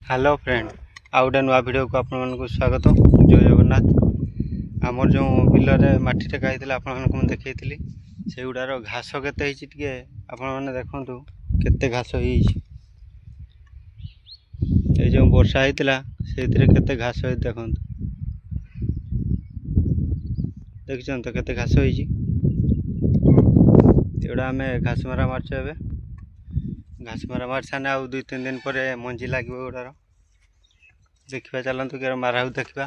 Hello friend आउ गोटे नुआ वीडियो को आपण मानक स्वागत। जय जगन्नाथ। आमर जो बिलरे मटीटे खाई आपको देखी से गुड़ार घास के आपण मैंने देखु केते घास ये जो वर्षा होता से केते घास देखु देखिए तो केते घास होड़ा आम घास मारा मार्च ए घास मारा मार साने आउ 2-3 दिन पर मंजी लगे गुड़ार देखा चलतु कि मारा हो देखा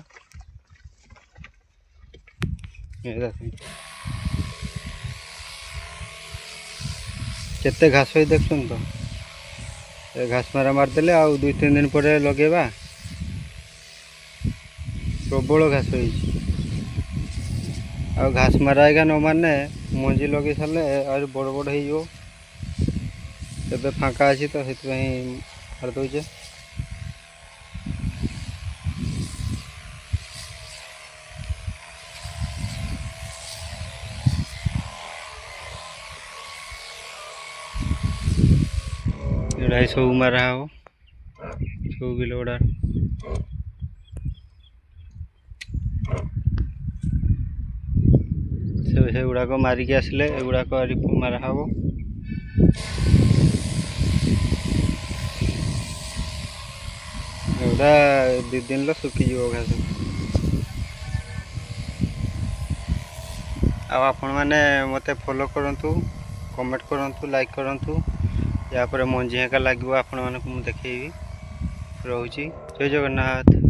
केते घास देख तो घास मारा मारदे आउ 2-3 दिन पर लगेगा प्रबल घास आ घास मारा आएगा न माने मंजी लगे सारे आ बड़ बड़ हो फाँका अच्छी तो मार दौचे एड़ा सब मारा हो सब बिल गुड़ा से गुड़ाक मारिक आसिले गुड़ाक मारा हम एगुड़ा 2 दिन सुखीज घास आपण मैंने मत फॉलो करूँ कमेंट करूँ लाइक करूँ या पर मंजी हेका लगे आपण मानक मुझे देखी रोची। जय जगन्नाथ।